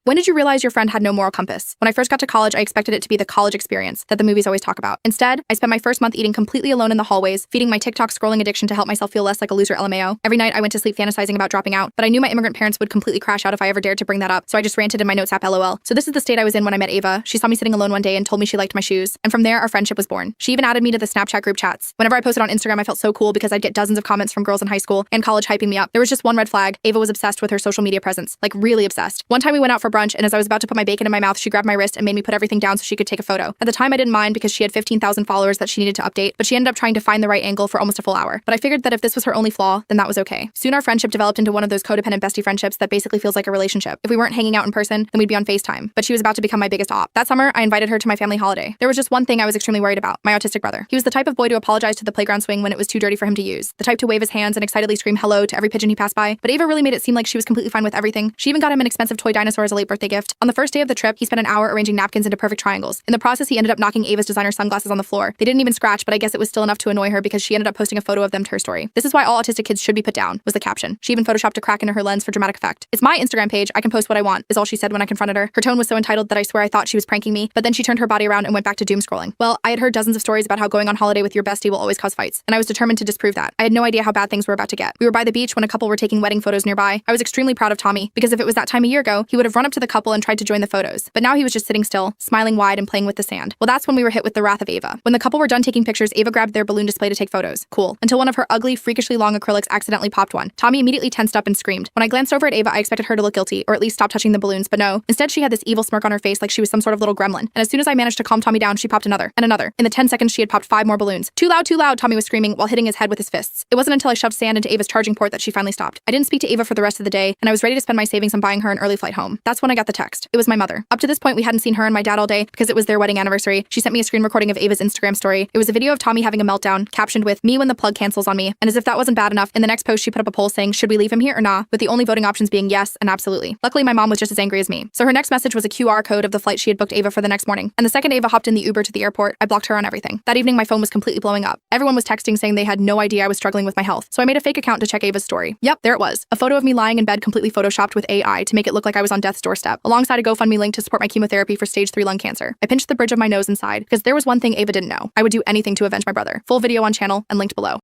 When did you realize your friend had no moral compass? When I first got to college, I expected it to be the college experience that the movies always talk about. Instead, I spent my first month eating completely alone in the hallways, feeding my TikTok scrolling addiction to help myself feel less like a loser LMAO. Every night I went to sleep fantasizing about dropping out, but I knew my immigrant parents would completely crash out if I ever dared to bring that up, so I just ranted in my notes app LOL. So this is the state I was in when I met Ava. She saw me sitting alone one day and told me she liked my shoes, and from there our friendship was born. She even added me to the Snapchat group chats. Whenever I posted on Instagram, I felt so cool because I'd get dozens of comments from girls in high school and college hyping me up. There was just one red flag. Ava was obsessed with her social media presence, like really obsessed. One time we went out for brunch, and as I was about to put my bacon in my mouth, she grabbed my wrist and made me put everything down so she could take a photo. At the time I didn't mind because she had 15,000 followers that she needed to update, but she ended up trying to find the right angle for almost a full hour. But I figured that if this was her only flaw, then that was okay. Soon our friendship developed into one of those codependent bestie friendships that basically feels like a relationship. If we weren't hanging out in person, then we'd be on FaceTime. But she was about to become my biggest op. That summer, I invited her to my family holiday. There was just one thing I was extremely worried about: my autistic brother. He was the type of boy to apologize to the playground swing when it was too dirty for him to use, the type to wave his hands and excitedly scream hello to every pigeon he passed by. But Ava really made it seem like she was completely fine with everything. She even got him an expensive toy dinosaur as a late birthday gift. On the first day of the trip, he spent an hour arranging napkins into perfect triangles. In the process, he ended up knocking Ava's designer sunglasses on the floor. They didn't even scratch, but I guess it was still enough to annoy her because she ended up posting a photo of them to her story. "This is why all autistic kids should be put down," was the caption. She even photoshopped a crack into her lens for dramatic effect. "It's my Instagram page, I can post what I want," is all she said when I confronted her. Her tone was so entitled that I swear I thought she was pranking me, but then she turned her body around and went back to doom scrolling. Well, I had heard dozens of stories about how going on holiday with your bestie will always cause fights, and I was determined to disprove that. I had no idea how bad things were about to get. We were by the beach when a couple were taking wedding photos nearby. I was extremely proud of Tommy, because if it was that time a year ago, he would have run up to the couple and tried to join the photos. But now he was just sitting still, smiling wide and playing with the sand. Well, that's when we were hit with the wrath of Ava. When the couple were done taking pictures, Ava grabbed their balloon display to take photos. Cool. Until one of her ugly, freakishly long acrylics accidentally popped one. Tommy immediately tensed up and screamed. When I glanced over at Ava, I expected her to look guilty, or at least stop touching the balloons, but no. Instead, she had this evil smirk on her face like she was some sort of little gremlin. And as soon as I managed to calm Tommy down, she popped another, and another. In the 10 seconds, she had popped 5 more balloons. Too loud, Tommy was screaming while hitting his head with his fists. It wasn't until I shoved sand into Ava's charging port that she finally stopped. I didn't speak to Ava for the rest of the day, and I was ready to spend my savings on buying her an early flight home. That's when I got the text. It was my mother. Up to this point, we hadn't seen her and my dad all day because it was their wedding anniversary. She sent me a screen recording of Ava's Instagram story. It was a video of Tommy having a meltdown, captioned with "me when the plug cancels on me." And as if that wasn't bad enough, in the next post she put up a poll saying, "Should we leave him here or nah?" with the only voting options being yes and absolutely. Luckily, my mom was just as angry as me. So her next message was a QR code of the flight she had booked Ava for the next morning. And the second Ava hopped in the Uber to the airport, I blocked her on everything. That evening, my phone was completely blowing up. Everyone was texting saying they had no idea I was struggling with my health. So I made a fake account to check Ava's story. Yep, there it was. A photo of me lying in bed completely photoshopped with AI to make it look like I was on death's doorstep, alongside a GoFundMe link to support my chemotherapy for stage 3 lung cancer. I pinched the bridge of my nose and sighed, because there was one thing Ava didn't know. I would do anything to avenge my brother. Full video on channel and linked below.